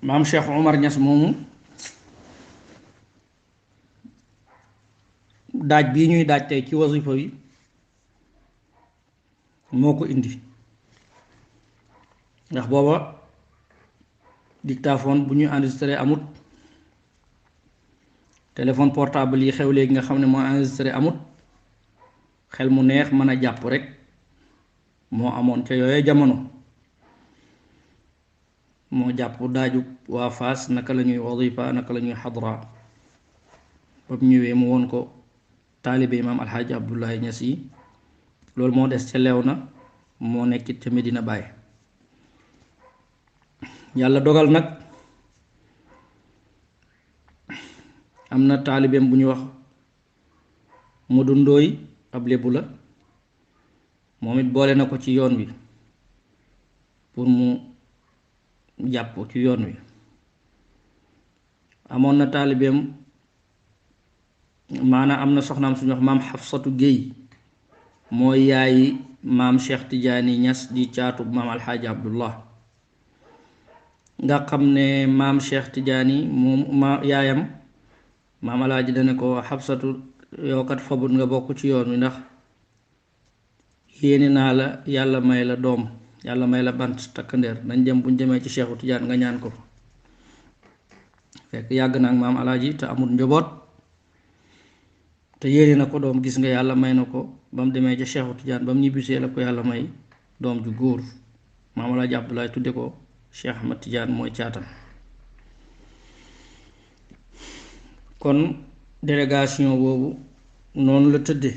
maam Cheikh Omar Niass moomu daaj bii ñuy daaj tey ci wasifa yi moo ko indi ndax booba dictaphone bu ñuy enregistré amut, téléphone portable yi xew léegi nga xam ne moo enregistré amut, xel mu neex mën a jàpp rek moo amoon ca yooye jamono. moo jàpp daaju waa Faas naka la ñuy wasifa naka la ñuy xadra ba mu ñëwee mu woon ko taalibe imaam alxaaji Abdullahi Ñas yi. loolu moo des ca leew na moo nekkit ca Medina Baye. yàlla dogal nag am na taalibeem bu ñuy wax Modou Ndooy ab lébu la, moom it boole na ko ci yoon wi pour mu jàpp ci yoon wi. amoon na taalibeem maanaam am na soxnaam suñu wax maam Xafsatu Géey, mooy yaayi maam Cheikh Tidiane Ñas di caatu maam alxaaji Abdullah. nga xam ne maam Cheikh Tidiane moom yaayam maam alaaji dana ko Xafsatu yow kat fabut nga bokk ci yoon wi, ndax yéene naa la yàlla may la doom, yàlla may la bant takkandeer, nañ dem buñ demee ci Cheikhu Tidiane nga ñaan ko fa. fekk yàgg na ak maam alaaji te amul njaboot te yéene na ko doom. gis nga yàlla may na ko ba mu demee ca Cheikhu Tidiane ba mu ñibbisee la ko yàlla may doom ju góor. maam alaaji Abdoulaye tudde ko Cheikh Ahmad Tidiane mooy caatam. kon délégation boobu noonu la tëdde.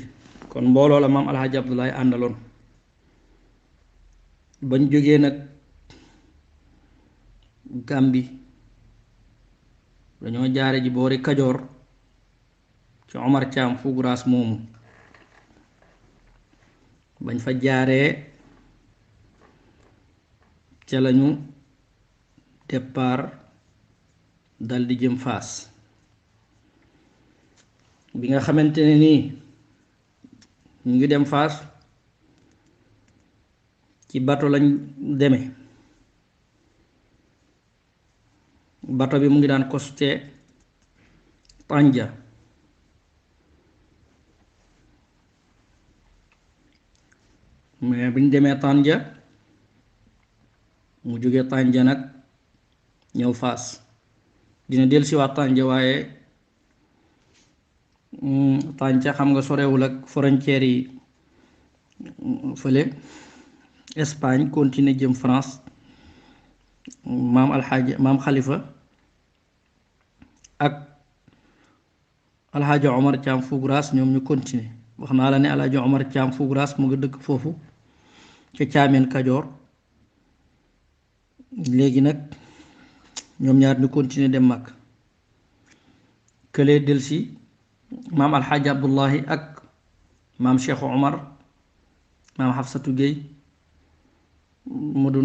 kon mbooloo la maam alaaji Abdoulaye àndaloon. bañ jógee nag Gàmbi dañoo jaare ji boori Kajoor ci Omar Thiam Fougrass moomu. bañ fa jaaree ca lañu départ dal di jëm Faas. bi nga xamante ne nii ñu ngi dem Faas ci bato lañ demee. bato bi mu ngi daan costé Tanja. mais bi ñu demee Tanja mu jógee Tanja nag ñëw Faas. dina dellusiwaat Tanja waaye Tanja xam nga sorewul ak frontière yi fële Espagne, continuer jëm France. maam alxaaji maam Xalifa ak alxaaji Omar Thiam Fougrass ñoom ñu continuer. wax naa la ne alxaaji Omar Thiam Fougrass mu nga dëkk foofu ca Caameen Kajoor. léegi nag ñoom ñaar ñu continuer dem mag. këlee delsi maam alxaaji Abdullahi ak maam Cheikh Omar maam Xafsatu Géey Modou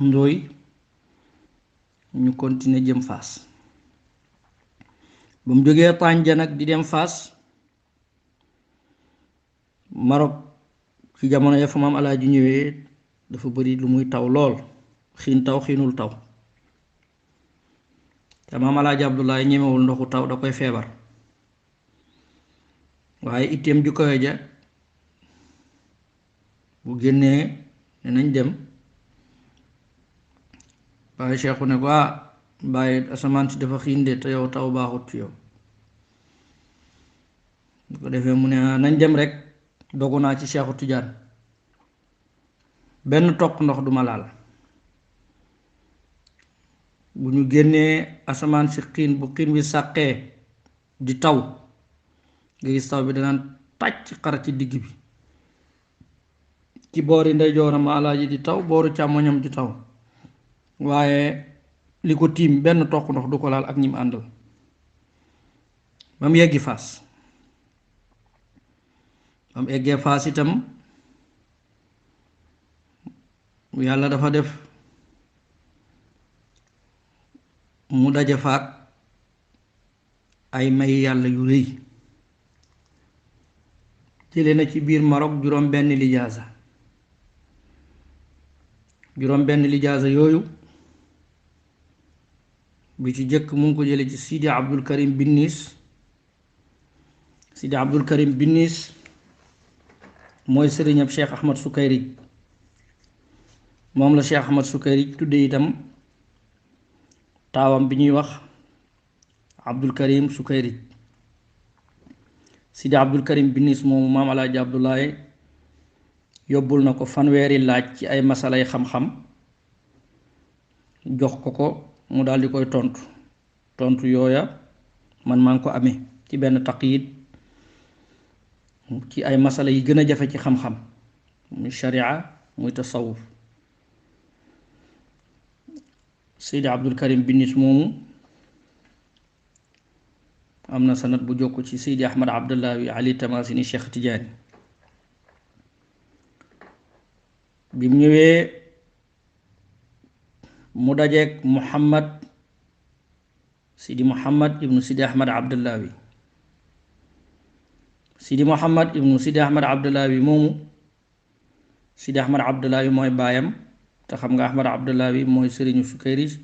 Ndooy ñu continuer jëm Faas. ba mu jógee Tànja nag di dem Faas, Maroc ci jamono ya fa maam alaaji ñëwee dafa bari lu muy taw lool, xiin taw xiinul taw. te maam alaaji Abdoulaye ñemewul ndoxu taw, da koy feebar. waaye itteem ju kawe ja bu génnee ne nañ dem. waaye Cheikhu ne ko bàyyi asamaan si dafa xiin de te yow taw baaxut ci yow. bu ko defee mu ne nañ dem rek, dogu naa ci Cheikhu Tidiane benn toq ndox duma laal. bu ñu génnee asamaan si xiin, bu xiin bi sàqee di taw nga gis taw bi danaan tàcc xar ci digg bi. ci boori ndeyjooram alaaji di taw, booru càmmoñam di taw, waaye li ko tiim benn toq ndox du ko laal ak ñi mu àndal. ba mu yeggi Faas. ba mu eggee Faas itam yàlla dafa def mu daje faak ay may yàlla yu rëy. jële na ci biir Maroc juróom benn lijaasa. juróom benn lijaasa yooyu bi ci jëkk mu ngi ko jële ci Sidi Abdul Karim Binnis. Sidi Abdul Karim Binnis mooy sëriñab Cheikh Ahmad Sukayrij, moom la Cheikh Ahmad Sukayrij tudde itam taawam bi ñuy wax Abdul Karim Sukayrij. Sidi Abdul Karim Binnis moomu maam Alaaji Abdoulaye yóbbul na ko fanweeri laaj ci ay masalay xam-xam, jox ko mu daal di koy tontu yooya man maa ngi ko amee ci benn taqyid ci ay masala yi gën a jafe ci xam-xam, muy sharia muy tasawuf. Seydi Abdul Karim Binnis moomu am na sanad bu jokk ci Seydi Ahmad Abdallawi Ali Tamasini Cheikh Tidiane. bi mu ñëwee mu dajeek Sidi Muhammad ibnu Sidi Ahmad Abdallawi. Sidi Muhammad ibnu Sidi Ahmad Abdallawi moomu, Sidi Ahmad Abdallawi mooy baayam, te xam nga Ahmad Abdallawi mooy sëriñu Sukayrij.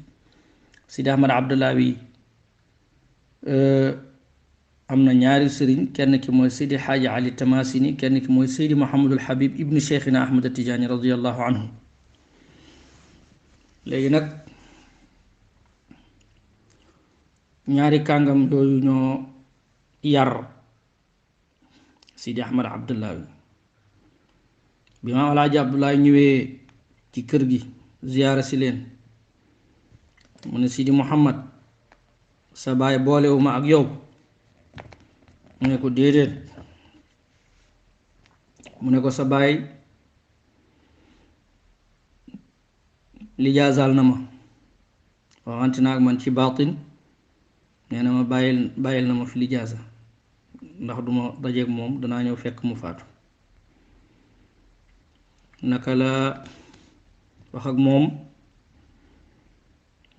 Sidi Ahmad Abdallawi am na ñaari sëriñ, kenn ki mooy Seydi Xaaji Ali Tamasini, kenn ki mooy Seydi Muhammadul Habib ibnu Cheikhina Ahmad Tijaani radiallahu anhu. léegi nag ñaari kàngam yooyu ñoo yar Sidi Ahmad Abdallawi. bi maam Alaaji Abdoulaye ñëwee ci kër gi ziyaara si leen, mu ne Sidi Muhammad sa baay boolewuma ak yow. mu ne ko déedéet. mu ne ko sa baay lijaasaal na ma, waxante naa ak man ci baatin, nee na ma bàyyil na ma fi lijaasa, ndax duma dajeek moom danaa ñëw fekk mu faatu. naka la wax ak moom,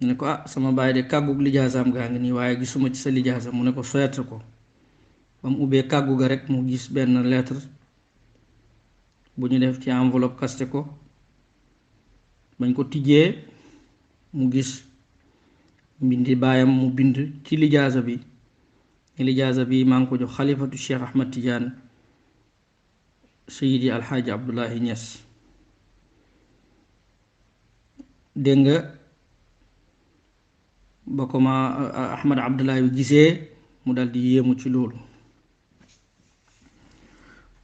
mu ne ko sama baay de kàggug lijaasaam gaa ngi nii waaye gisuma ci sa lijaasa. mu ne ko soyat ko. ba mu ubbee kàggu ga rek mu gis benn lettre bu ñu def ci enveloppe kaste ko. bañ ko tijjee mu gis mbindi baayam mu bind ci lijaasa bi, maa ngi ko jox xalifatu Cheikh Ahmad Tidiane Seydi Alxaaji Abdullahi Niass. dégg nga ba ko ma Ahmad Abdullahi gisee mu dal di yéemu ci loolu.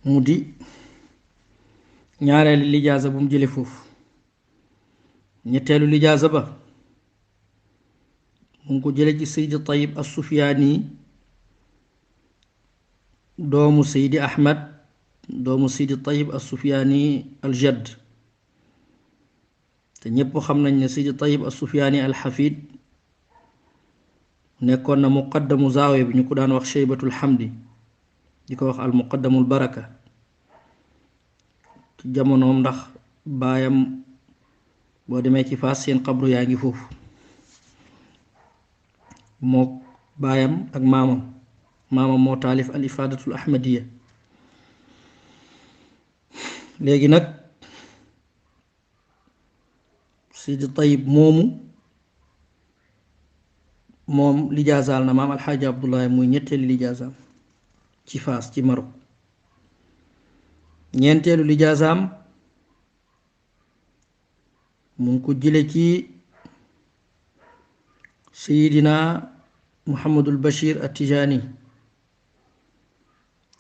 mu di ñaareelu lijaasa bu mu jële foofu. ñetteelu lijaasa ba mu ngi ko jële ci Seydi Tayyib as-Sufyaani, doomu Seydi Ahmad, doomu Seydi Tayyib as-Sufyaani al-Jadd. te ñépp xam nañ ne Seydi Tayyib as-Sufyaani al-Hafid nekkoon na muqaddamu zaawe bi ñu ko daan wax Sheybatul Hamdi, di ko wax al muqaddamul baraka ci jamonoom, ndax baayam boo demee ci Faas seen xabru yaa ngi foofu, moo baayam ak maamam moo taalif al ifaadatul ahmadiya. léegi nag Sidi Tayyib moom lijaasaal na maam Alxaaji Abdullahi muy ñetteelu lijaasaam ci Faas ci Maroc. ñeenteelu lijaasaam mu ngi ko jële ci Seydina Muhammadul Bashir at-Tijaani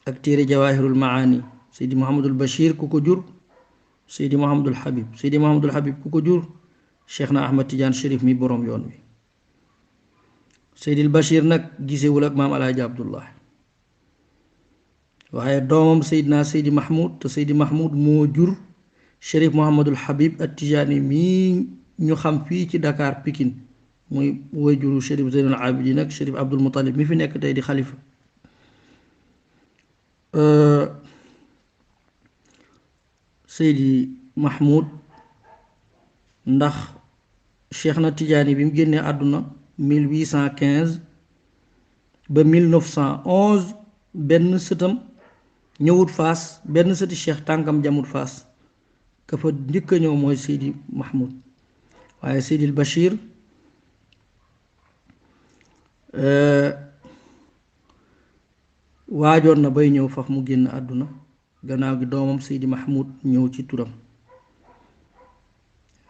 ak téere Jawaahirul Maani. Seydi Muhammadul Bashir ku ko jur Seydi Muhammadul Habib, Seydi Muhammadul Habib ku ko jur Cheikh na Ahmad Tidiane Chérif mi boroom yoon wi. Seydil Bashir nag gisewul ak maam Alaaji Abdullah, waaye doomam Seydina Seydi Mahmoud, te Seydi Mahmoud moo jur Chérif Muhammadul Habib at-Tijaani mii ñu xam fii ci Dakar Pikine, muy woy juru Chérif Zeynul Abidin ak Chérif Abdul Muttalib mi fi nekk tey di xalifa. Seydi Mahmoud ndax Cheikh na Tidiane bi mu génnee àdduna 1815 ba 1911 benn sëtam ñëwut Faas, benn sëti Cheikh tànkam jamut Faas. ka fa njëkk a ñëw mooy Seydi Mahmoud, waaye Seydil Bachir waajoon na bay ñëw faf mu génn àdduna gannaaw gi doomam Seydi Mahmoud ñëw ci turam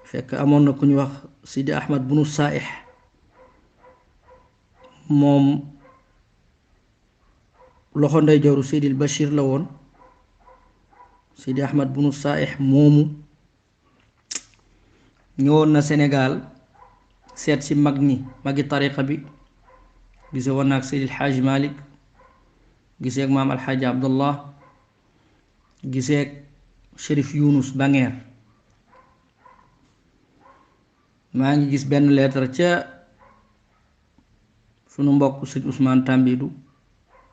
fekk amoon na ku ñu wax Seydi Ahmad bunu Saaih moom loxo ndeyjooru Seydil Bachir la woon. Seydi Ahmad bunu Saaih moomu ñëwoon na Sénégal seet si mag ñi magi tariqa bi gise woon na ak Seydil Xaaji Malik gisee ak maam Alxaaji Abdullah gisee ak Chérif Yunus Bangeer maa ngi gis benn lettre ca sunu mbokk sëñ Ousmane Tambidou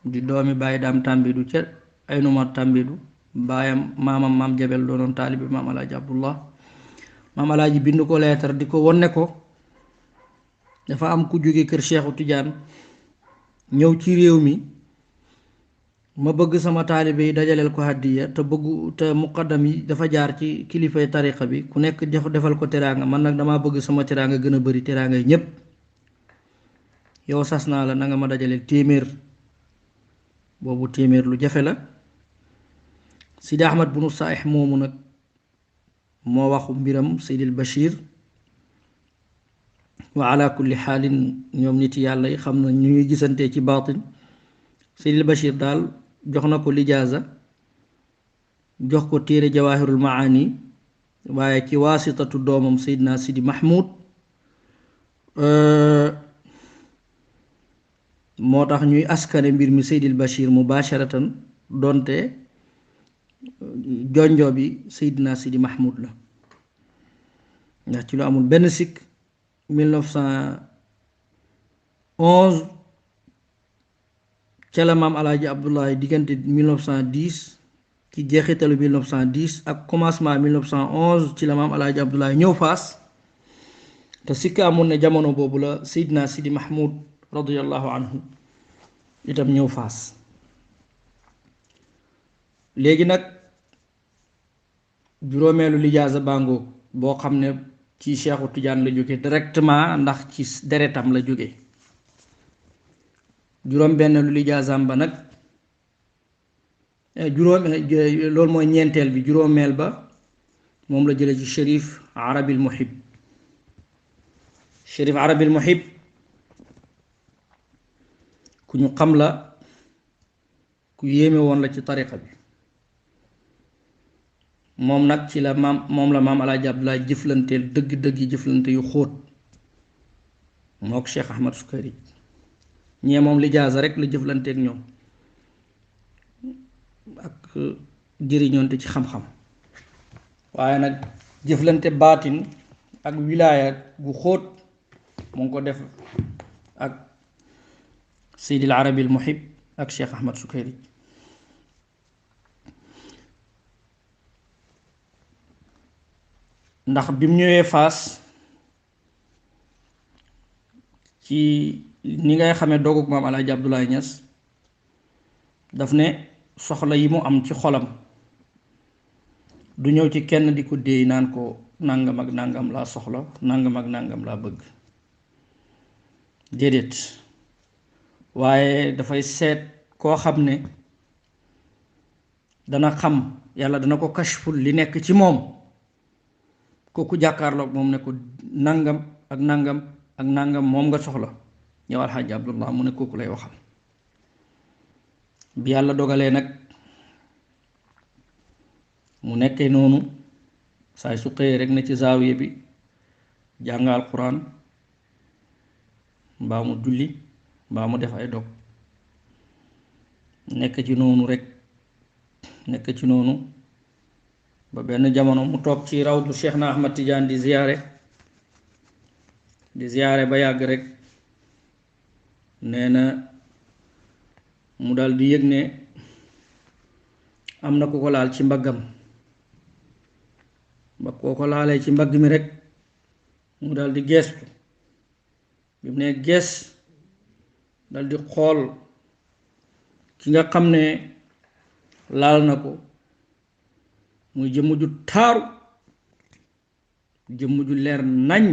di doomi Baye Daam Tambidou ca ay numar Tambidou baayam maamam maam Jabel doonoon taalibi maam Alaaji Abdullah maam Alaaji bind ko lettre di ko wonne ko dafa am ku jóge kër Cheikhu Tidiane ñëw ci réew mi ma bëgg sama taalibe yi dajaleel ko hàddiya te muqaddam yi dafa jaar ci kilifay tariqa bi ku nekk defal ko teraanga man nag damaa bëgg sama teraanga gën a bari teraanga yi ñépp yow sas naa la na nga ma dajaleel téeméer boobu téeméer lu jafe la Sidi Ahmad bunu Saaih moomu nag moo waxu mbiram Seydil Bachir wa ala kulli xaalin ñoom nit yàlla yi xam na ñu ngi gisantee ci baatin Seydil Bachir daal jox na ko lijaaza jox ko téere Jawaahirul Maani waaye ci waasitatu doomam Seydina Sidi Mahmoud moo tax ñuy askane mbir mi Seydil Bachir mubasharatan donte jonjoo bi Seydina Sidi Mahmoud la ndax ci lu amul benn sikk 1911 ca la maam Alaaji Abdoulaye diggante 1910 ci jeexitalu 1910 ak commencement 1911 ci la maam Alaaji Abdoulaye ñëw Faas te sikk amul ne jamono boobu la Seydina Sidi Mahmoud radiyallahu anhu itam ñëw Faas léegi nag juróomeelu lijaaza bàngoog boo xam ne ci Cheikhu Tidiane la jóge directement ndax ci deretam la jóge juróom benneelu lijaazaam ba nag loolu mooy ñeenteel bi juróomeel ba moom la jële ci Chérif Arabil Muhib Chérif Arabil Muhib ku ñu xam la ku yéeme woon la ci tariqa bi moom nag ci la moom la maam Alaaji Abdoulaye jëflanteel dëgg-dëgg jëflante yu xóot mook Cheikh Ahmad Sukayri ñee moom lijaaza rek la jëflanteek ñoom ak jëriñoonte ci xam-xam waaye nag jëflante baatin ak wilaaya gu xóot mu ngi ko def ak Seydil Arabil Muhib ak Cheikh Ahmad Sukayri ndax bi mu ñëwee Faas ci ni ngay xamee doogug maam Alaaji Abdoulaye Niass daf ne soxla yi mu am ci xolam du ñëw ci kenn di ko déey naan ko nangam ak nangam laa soxla nangam ak nangam laa bëgg déedéet waaye dafay seet koo xam ne dana xam yàlla dana ko kashful li nekk ci moom kooku jàkkaarloog moom ne ko nangam ak nangam ak nangam moom nga soxla yow Alxaaji Abdullah mu ne kooku lay waxal bi yàlla dogalee nag mu nekkee noonu saay su xëyee rek ne ci zaawiya bi jàng alquran mbaa mu julli mbaa mu def ay dog nekk ci noonu rek nekk ci noonu ba benn jamono mu toog ci rawdu Cheikh na Ahmad Tidiane di ziyaare ba yàgg rek nee na mu dal di yëg ne am na ku ko laal ci mbaggam ba koo ko laalee ci mbagg mi rek mu dal di geestu bi mu ne gees dal di xool ki nga xam ne laal na ko muy jëmm ju taaru jëmm ju leer nañ